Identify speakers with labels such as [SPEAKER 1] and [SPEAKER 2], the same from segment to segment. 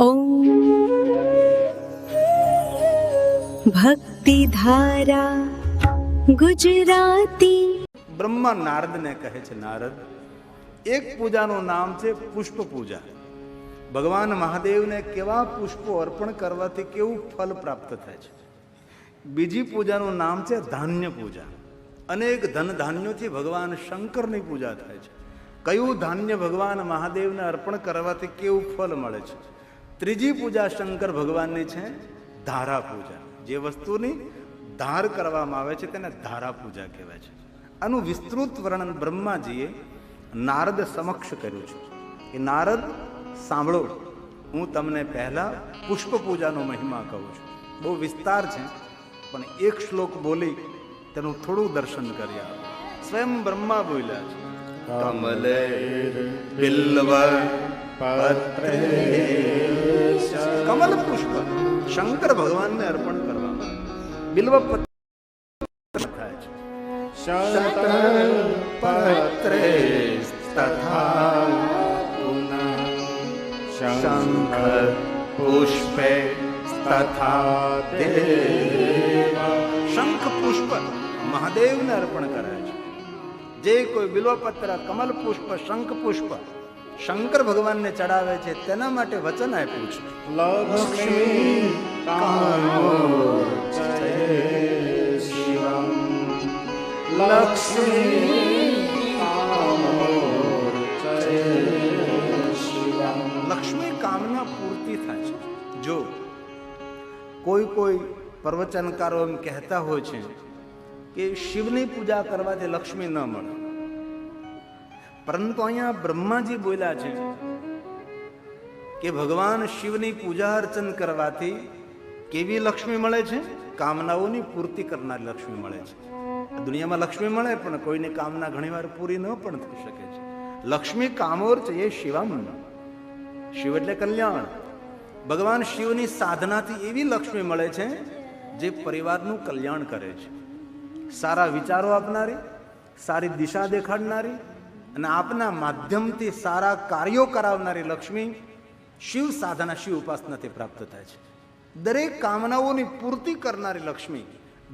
[SPEAKER 1] ઓમ ભક્તિ ધારા ગુજરાતી.
[SPEAKER 2] બ્રહ્મા નારદને કહે છે, નારદ, એક પૂજાનું નામ છે પુષ્પ પૂજા. ભગવાન મહાદેવને કેવા પુષ્પો અર્પણ કરવાથી કેવું ફલ પ્રાપ્ત થાય છે. બીજી પૂજાનું નામ છે ધાન્ય પૂજા. અનેક ધન ધાન્યોથી ભગવાન શંકરની પૂજા થાય છે. કયું ધાન્ય ભગવાન મહાદેવને અર્પણ કરવાથી કેવું ફલ મળે છે. ત્રીજી પૂજા શંકર ભગવાનની છે ધારા પૂજા. જે વસ્તુની ધાર કરવામાં આવે છે તેને ધારા પૂજા કહેવાય છે. આનું વિસ્તૃત વર્ણન બ્રહ્માજીએ નારદ સમક્ષ કર્યું છે. કે નારદ, સાંભળો, હું તમને પહેલા પુષ્પ પૂજાનો મહિમા કહું છું. બહુ વિસ્તાર છે, પણ એક શ્લોક બોલી તેનું થોડું દર્શન કરી આપો. સ્વયં બ્રહ્મા બોલ્યા છે, કમલે બિલ્વ પત્રે. કમલ પુષ્પ શંકર ભગવાનને અર્પણ કરવામાં બિલ્વ પત્ર થાય છે. પત્રે તથા શંખ પુષ્પે તથા દેવ. શંખ પુષ્પ મહાદેવને અર્પણ કરે છે. જે કોઈ બિલ્વપત્ર, કમલ પુષ્પ, શંખ પુષ્પ શંકર ભગવાનને ચડાવે છે તેના માટે વચન આપ્યું છે, લક્ષ્મી લક્ષ્મી કામના પૂર્તિ થાય છે. જો કોઈ પ્રવચનકારો એમ કહેતા હોય છે કે શિવની પૂજા કરવાથી લક્ષ્મી ન મળે, પરંતુ અહીંયા બ્રહ્માજી બોલ્યા છે કે ભગવાન શિવની પૂજા અર્ચન કરવાથી કેવી લક્ષ્મી મળે છે? કામનાઓની પૂર્તિ કરનારી લક્ષ્મી મળે છે. દુનિયામાં લક્ષ્મી મળે, પણ કોઈની કામના ઘણીવાર પૂરી ન પણ થઈ શકે છે. લક્ષ્મી કામોર છે એ શિવમ. શિવ એટલે કલ્યાણ. ભગવાન શિવની સાધનાથી એવી લક્ષ્મી મળે છે જે પરિવારનું કલ્યાણ કરે છે. સારા વિચારો આપનારી, સારી દિશા દેખાડનારી અને આપના માધ્યમથી સારા કાર્યો કરાવનારી લક્ષ્મી શિવ સાધના, શિવ ઉપાસનાથી પ્રાપ્ત થાય છે. દરેક કામનાઓની પૂર્તિ કરનારી લક્ષ્મી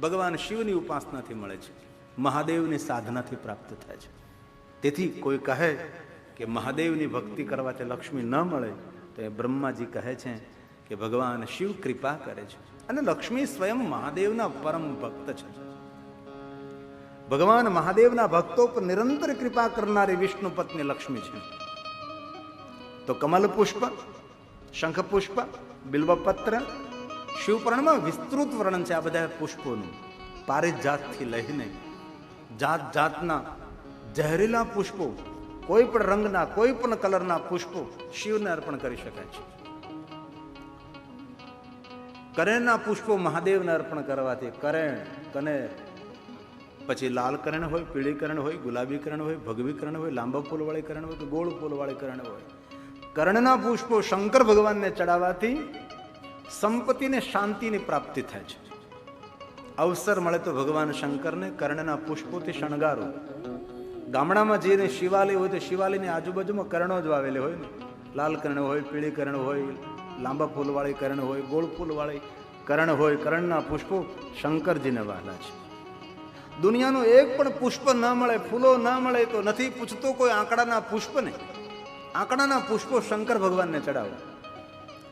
[SPEAKER 2] ભગવાન શિવની ઉપાસનાથી મળે છે, મહાદેવની સાધનાથી પ્રાપ્ત થાય છે. તેથી કોઈ કહે કે મહાદેવની ભક્તિ કરવાથી લક્ષ્મી ન મળે, તો એ બ્રહ્માજી કહે છે કે ભગવાન શિવ કૃપા કરે છે અને લક્ષ્મી સ્વયં મહાદેવના પરમ ભક્ત છે. ભગવાન મહાદેવના ભક્તો પર નિરંતર કૃપા કરનારી વિષ્ણુ પત્ની લક્ષ્મી છે. તો કમલ પુષ્પ, શંખ પુષ્પ, બિલ્વપત્ર, શિવપુરાણમાં વિસ્તૃત વર્ણન છે આ બધા પુષ્પોનું. પારિજાતથી લઈને જાત જાતના ઝેરીલા પુષ્પો, કોઈ પણ રંગના, કોઈ પણ કલરના પુષ્પો શિવને અર્પણ કરી શકાય છે. કરેણના પુષ્પો મહાદેવને અર્પણ કરવાથી કરેણ, કનેર, પછી લાલ કરણ હોય, પીળી કરણ હોય, ગુલાબી કરણ હોય, ભગવી કરણ હોય, લાંબા ફૂલવાળી કરણ હોય કે ગોળ ફૂલવાળી કરણ હોય, કર્ણના પુષ્પો શંકર ભગવાનને ચડાવવાથી સંપત્તિને, શાંતિની પ્રાપ્તિ થાય છે. અવસર મળે તો ભગવાન શંકરને કર્ણના પુષ્પોથી શણગારો. ગામડામાં જઈને શિવાલય હોય તો શિવાલયની આજુબાજુમાં કરણો જ વાવેલી હોય ને. લાલ કરણ હોય, પીળી કરણ હોય, લાંબા ફૂલવાળી કરણ હોય, ગોળ ફૂલવાળી કરણ હોય. કરણના પુષ્પો શંકરજીને વહાલા છે. દુનિયાનું એક પણ પુષ્પ ન મળે, ફૂલો ન મળે તો નથી પૂછતો કોઈ આંકડાના પુષ્પને. આંકડાના પુષ્પો શંકર ભગવાનને ચડાવો.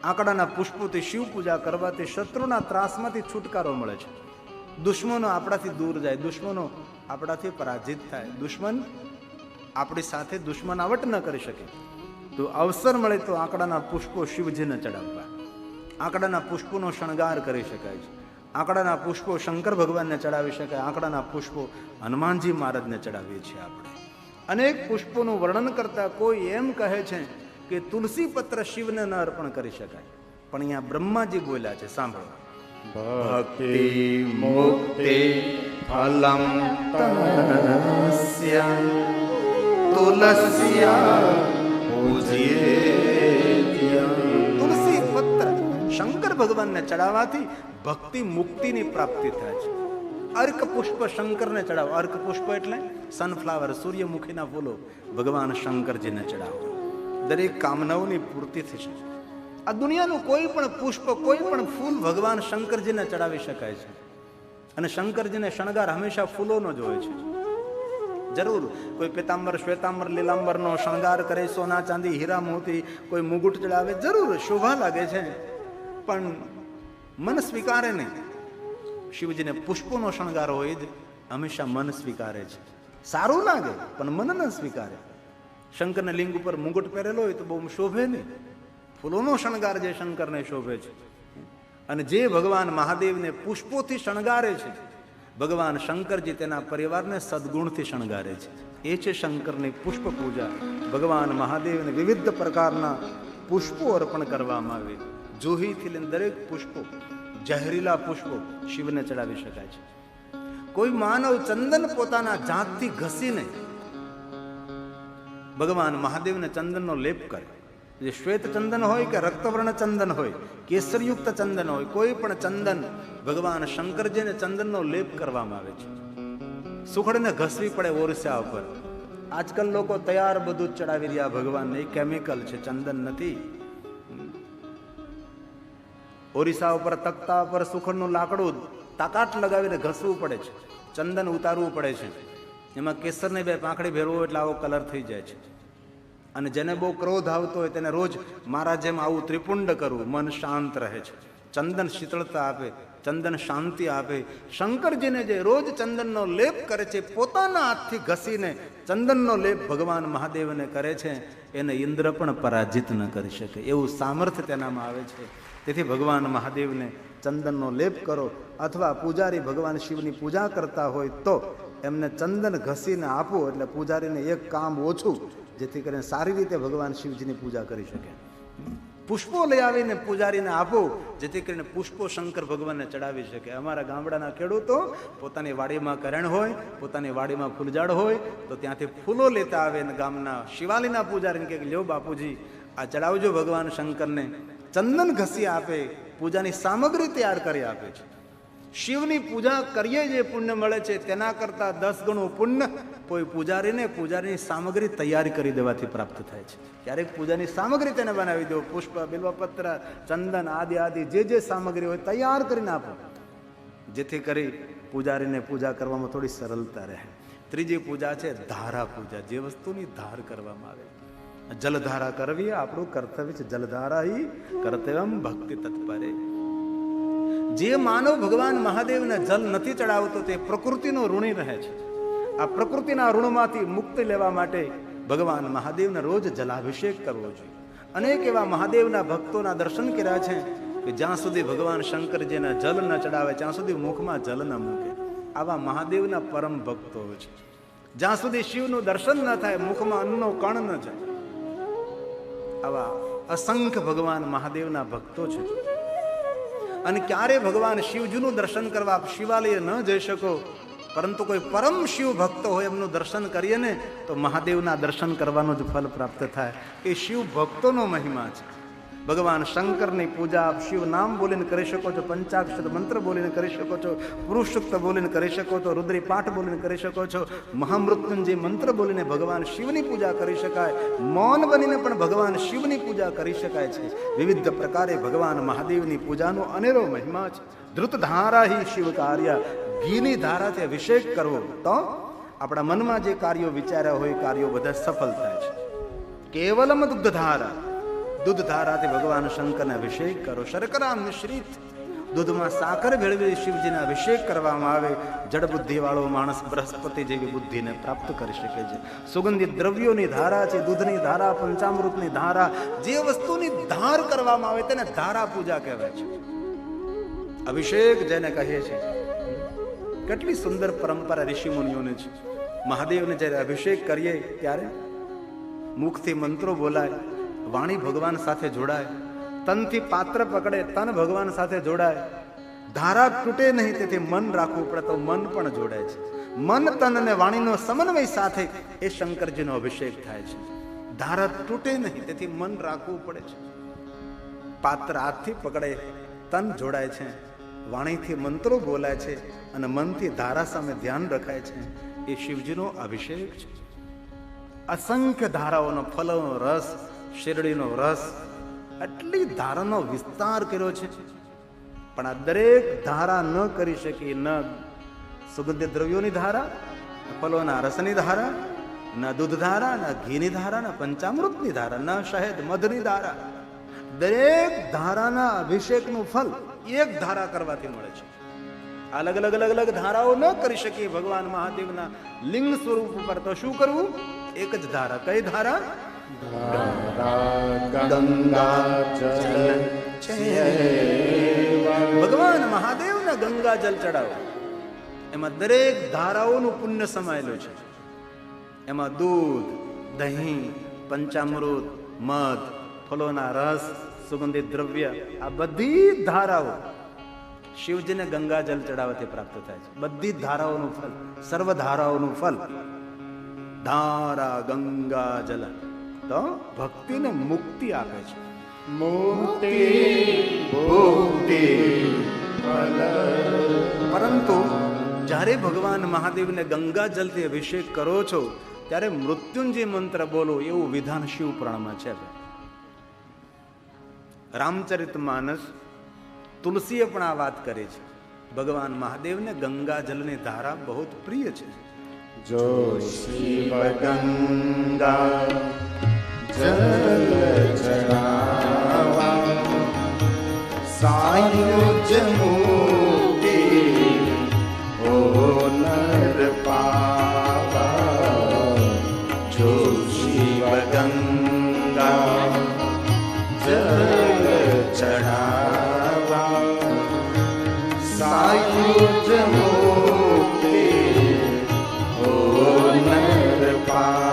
[SPEAKER 2] આંકડાના પુષ્પોથી શિવ પૂજા કરવાથી શત્રુના ત્રાસમાંથી છુટકારો મળે છે. દુશ્મનો આપણાથી દૂર જાય, દુશ્મનો આપણાથી પરાજિત થાય, દુશ્મન આપણી સાથે દુશ્મનાવટ ન કરી શકે. તો અવસર મળે તો આંકડાના પુષ્પો શિવજીને ચડાવવા. આંકડાના પુષ્પોનો શણગાર કરી શકાય છે. આંકડાના પુષ્પો શંકર ભગવાનને ચડાવી શકાય. આંકડાના પુષ્પો હનુમાનજી મહારાજને ચડાવીએ છીએ આપણે. અનેક પુષ્પોનું વર્ણન કરતા કોઈ એમ કહે છે કે તુલસી પત્ર શિવને ન અર્પણ કરી શકાય, પણ અહીંયા બ્રહ્માજી બોલ્યા છે, સાંભળો. ભક્તિ મુક્તિ ફલમ તસ્ય તુલસ્યા પૂજ્યે. તુલસી પત્ર શંકર ભગવાનને ચડાવવાથી ભક્તિ મુક્તિની પ્રાપ્તિ થાય છે. અર્ક પુષ્પ શંકરને ચડાવો. અર્ક પુષ્પ એટલે સનફ્લાવર, સૂર્યમુખીના ફૂલો ભગવાન શંકરજીને ચડાવો. દરેક કામનાઓની પૂર્તિ થશે. આ દુનિયાનું કોઈ પણ પુષ્પ, કોઈ પણ ફૂલ ભગવાન શંકરજીને ચડાવી શકાય છે. અને શંકરજીને શણગાર હંમેશા ફૂલોનો જ હોય છે. જરૂર કોઈ પિતાંબર, શ્વેતાંબર, લીલાંબરનો શણગાર કરે, સોના ચાંદી હીરા મોતી, કોઈ મુગુટ ચડાવે, જરૂર શોભા લાગે છે, પણ મન સ્વીકારે નહીં. શિવજીને પુષ્પોનો શણગાર હોય જ હંમેશા મન સ્વીકારે છે. સારું લાગે પણ મન ન સ્વીકારે. શંકરને લિંગ ઉપર મુગુટ પહેરેલો હોય તો બહુ શોભે નહીં. ફૂલોનો શણગાર જે શંકરને શોભે છે. અને જે ભગવાન મહાદેવને પુષ્પોથી શણગારે છે, ભગવાન શંકરજી તેના પરિવારને સદગુણથી શણગારે છે. એ છે શંકરની પુષ્પ પૂજા. ભગવાન મહાદેવને વિવિધ પ્રકારના પુષ્પો અર્પણ કરવામાં આવે. જુહીથી લઈને દરેક પુષ્પો, ઝેરીલા પુષ્પો શિવને ચડાવી શકાય છે. કોઈ માનવ ચંદન પોતાના જાતથી ઘસીને ભગવાન મહાદેવને ચંદનનો લેપ કરે. જે શ્વેત ચંદન હોય કે રક્તવર્ણ ચંદન હોય, કેસરયુક્ત ચંદન હોય, કોઈ પણ ચંદન ભગવાન શંકરજીને ચંદનનો લેપ કરવામાં આવે છે. સુખડને ઘસવી પડે ઓરસા ઉપર. આજકાલ લોકો તૈયાર બધું જ ચડાવી રહ્યા ભગવાનને. એ કેમિકલ છે, ચંદન નથી. ઓરિસા ઉપર, તખ્તા ઉપર સુખડનું લાકડું તાકાત લગાવીને ઘસવું પડે છે, ચંદન ઉતારવું પડે છે. એમાં કેસરને 2 પાંખડી ભેરવો એટલે આવો કલર થઈ જાય છે. અને જેને બહુ ક્રોધ આવતો હોય તેને રોજ મારા જેમ આવું ત્રિપુંડ કરવું, મન શાંત રહે છે. ચંદન શીતળતા આપે, ચંદન શાંતિ આપે. શંકરજીને જે રોજ ચંદનનો લેપ કરે છે, પોતાના હાથથી ઘસીને ચંદનનો લેપ ભગવાન મહાદેવને કરે છે, એને ઇન્દ્ર પણ પરાજિત ન કરી શકે એવું સામર્થ્ય તેનામાં આવે છે. તેથી ભગવાન મહાદેવને ચંદનનો લેપ કરો. અથવા પૂજારી ભગવાન શિવની પૂજા કરતા હોય તો એમને ચંદન ઘસીને આપો એટલે પૂજારીને એક કામ ઓછું, જેથી કરીને સારી રીતે ભગવાન શિવજીની પૂજા કરી શકે. પુષ્પો લઈ આવીને પૂજારીને આપો, જેથી કરીને પુષ્પો શંકર ભગવાનને ચડાવી શકે. અમારા ગામડાના ખેડૂતો પોતાની વાડીમાં કરણ હોય, પોતાની વાડીમાં ફૂલઝાડ હોય તો ત્યાંથી ફૂલો લેતા આવે અને ગામના શિવાલીના પૂજારીને કહે, લ્યો બાપુજી આ ચડાવજો ભગવાન શંકરને. ચંદન ઘસી આપે, પૂજાની સામગ્રી તૈયાર કરી આપે છે. શિવની પૂજા કરીએ જે પુણ્ય મળે છે તેના કરતાં 10 ગણું પુણ્ય કોઈ પૂજારીને પૂજારીની સામગ્રી તૈયાર કરી દેવાથી પ્રાપ્ત થાય છે. ક્યારેક પૂજાની સામગ્રી તેને બનાવી દો, પુષ્પ, બિલ્વપત્ર, ચંદન આદિ જે સામગ્રી હોય તૈયાર કરીને આપો, જેથી કરી પૂજારીને પૂજા કરવામાં થોડી સરળતા રહે. ત્રીજી પૂજા છે ધારા પૂજા, જે વસ્તુની ધાર કરવામાં આવે. જલધારા કરવી આપણું કર્તવ્ય છે. જલધારા હિ કર્તવ્યમ ભક્તિ તત્પરે. જે માનવ ભગવાન મહાદેવને જલ નથી ચડાવતો તે પ્રકૃતિનો ઋણી રહે છે. આ પ્રકૃતિના ઋણમાંથી મુક્તિ લેવા માટે ભગવાન મહાદેવને રોજ જલાભિષેક કરવો જોઈએ. અનેક એવા મહાદેવના ભક્તોના દર્શન કર્યા છે કે જ્યાં સુધી ભગવાન શંકરજીને જલ ન ચડાવે ત્યાં સુધી મુખમાં જલ ન મૂકે. આવા મહાદેવના પરમ ભક્તો છે. જ્યાં સુધી શિવનું દર્શન ન થાય મુખમાં અન્નનો કણ ન જાય. આવા અસંખ્ય ભગવાન મહાદેવના ભક્તો છે. અને ક્યારે ભગવાન શિવજીનું દર્શન કરવા શિવાલય ન જઈ શકો, પરંતુ કોઈ પરમ શિવ ભક્તો હોય એમનું દર્શન કરીએ ને તો મહાદેવના દર્શન કરવાનું જ ફલ પ્રાપ્ત થાય. એ શિવ ભક્તોનો મહિમા છે. ભગવાન શંકરની પૂજા આપ શિવ નામ બોલીને કરી શકો છો, પંચાક્ષર મંત્ર બોલીને કરી શકો છો, પુરુષ સૂક્ત બોલીને કરી શકો છો, રુદ્રી પાઠ બોલીને કરી શકો છો, મહામૃત્યુંજય મંત્ર બોલીને ભગવાન શિવની પૂજા કરી શકાય. મૌન બનીને પણ ભગવાન શિવની પૂજા કરી શકાય છે. વિવિધ પ્રકારે ભગવાન મહાદેવની પૂજાનો અનેરો મહિમા છે. ધૃત ધારા હિ શિવ કાર્ય, ઘીની ધારાથી અભિષેક કરવો તો આપણા મનમાં જે કાર્યો વિચાર્યા હોય કાર્યો બધા સફળ થાય છે. કેવલમ દુગ્ધ ધારા, દૂધ ધારાથી ભગવાન શંકરને અભિષેક કરો. શર્કરા મિશ્રિત દૂધમાં સાકર ભેળવી શિવજીને અભિષેક કરવામાં આવે. જડ બુદ્ધિ વાળો માણસ બૃહસ્પતિ જેવી બુદ્ધિને પ્રાપ્ત કરી શકે છે. સુગંધિત દ્રવ્યોની ધારા છે, દૂધની ધારા, પંચામૃતની ધારા, જે વસ્તુની ધાર કરવામાં આવે તેને ધારા પૂજા કહેવાય છે. અભિષેક જેને કહીએ છીએ. કેટલી સુંદર પરંપરા ઋષિ મુનિઓને છે. મહાદેવને જ્યારે અભિષેક કરીએ ત્યારે મુખથી મંત્રો બોલાય, વાણી ભગવાન સાથે જોડાય, તનથી પાત્ર પકડે, તન ભગવાન સાથે જોડાય. ધારા તૂટે નહીં તેથી મન રાખવું પડે તો મન પણ જોડાય છે. મન, તન અને વાણીનો સમન્વય સાથે એ શંકરજીનો અભિષેક થાય છે. ધારા તૂટે નહીં તેથી મન રાખવું પડે છે. પાત્ર હાથથી પકડે, તન જોડાય છે, વાણીથી મંત્રો બોલાય છે અને મનથી ધારા સામે ધ્યાન રખાય છે. એ શિવજીનો અભિષેક છે. અસંખ્ય ધારાઓનો, ફલોનો રસ, શેરડીનો રસ, આટલી ધારાનો વિસ્તાર કર્યો છે, પણ આ દરેક ધારા ન કરી શકી. ન સુગંધિત દ્રવ્યોની ધારા, ફલોના રસની ધારા, ન દૂધ ધારા, ન ઘીની ધારા, ન પંચામૃતની ધારા, ન શહેદ મધની ધારા. દરેક ધારાના અભિષેકનું ફલ એક ધારા કરવાથી મળે છે. અલગ અલગ અલગ અલગ ધારાઓ ન કરી શકીએ ભગવાન મહાદેવના લિંગ સ્વરૂપ ઉપર, તો શું કરવું? એક જ ધારા. કઈ ધારા? ભગવાન મહાદેવને ગંગા જલ ચડાવો. એમાં દરેક ધારાઓનું પુણ્ય સમાયેલું છે. એમાં દૂધ, દહીં, પંચામૃત, મધ, ફલોના રસ, સુગંધિત દ્રવ્ય, આ બધી ધારાઓ શિવજીને ગંગા જલ ચડાવવાથી પ્રાપ્ત થાય છે. બધી ધારાઓનું ફલ, સર્વ ધારાઓનું ફલ. ધારા ગંગા જલ તો ભક્તિને મુક્તિ આપે છે.
[SPEAKER 1] મુક્તિ ભુક્તિ ફલ.
[SPEAKER 2] પરંતુ જ્યારે ભગવાન મહાદેવને ગંગા જલથી અભિષેક કરો છો ત્યારે મૃત્યુંજય મંત્ર બોલો એવું વિધાન શિવ પુરાણમાં છે. રામચરિત માનસ તુલસીએ પણ આ વાત કરી છે. ભગવાન મહાદેવને ગંગા જલની ધારા બહુ પ્રિય છે.
[SPEAKER 1] જો શિવ ગંગા જલ ચડાવા સાયુજ મુક્તિ ઓ નર પાવા. જો શિવ ગંગા જલ ચડાવા સાયુજ મુક્તિ ઓ નર પાવા.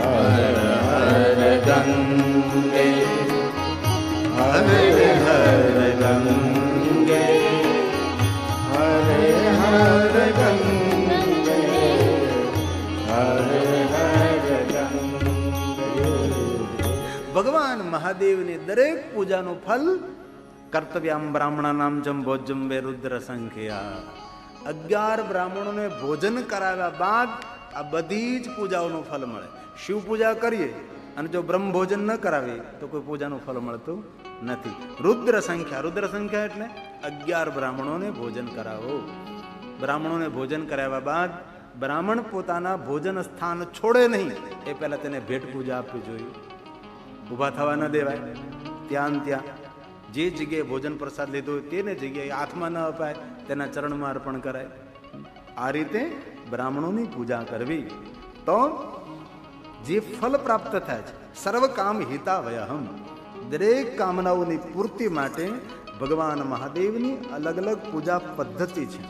[SPEAKER 1] હર હર ગંગે હર હર ગંગે હર હર ગંગે હર હર ગંગે.
[SPEAKER 2] ભગવાન મહાદેવની દરેક પૂજાનું ફલ કર્તવ્યામ બ્રાહ્મણાનામ જમ ભોજમ વે રુદ્ર સંખ્યા. 11 બ્રાહ્મણોને ભોજન કરાવ્યા બાદ આ બધી જ પૂજાઓનું ફલ મળે. શિવ પૂજા કરીએ અને જો બ્રહ્મ ભોજન ન કરાવીએ તો કોઈ પૂજાનું ફલ મળતું નથી. રુદ્ર સંખ્યા, રુદ્ર સંખ્યા એટલે 11 બ્રાહ્મણોને ભોજન કરાવો. બ્રાહ્મણોને ભોજન કરાવ્યા બાદ બ્રાહ્મણ પોતાના ભોજન સ્થાન છોડે નહીં, એ પહેલા તેને ભેટ પૂજા આપવી જોઈએ. ઊભા થવા ન દેવાય. ત્યાં જે જગ્યાએ ભોજન પ્રસાદ લીધો હોય તેને જગ્યાએ હાથમાં ન અપાય, તેના ચરણમાં અર્પણ કરાય. આ રીતે બ્રાહ્મણોની પૂજા કરવી તો જે ફલ પ્રાપ્ત થાય છે. સર્વ કામ હિતાવયહમ, દરેક કામનાઓની પૂર્તિ માટે ભગવાન મહાદેવની અલગ અલગ પૂજા પદ્ધતિ છે.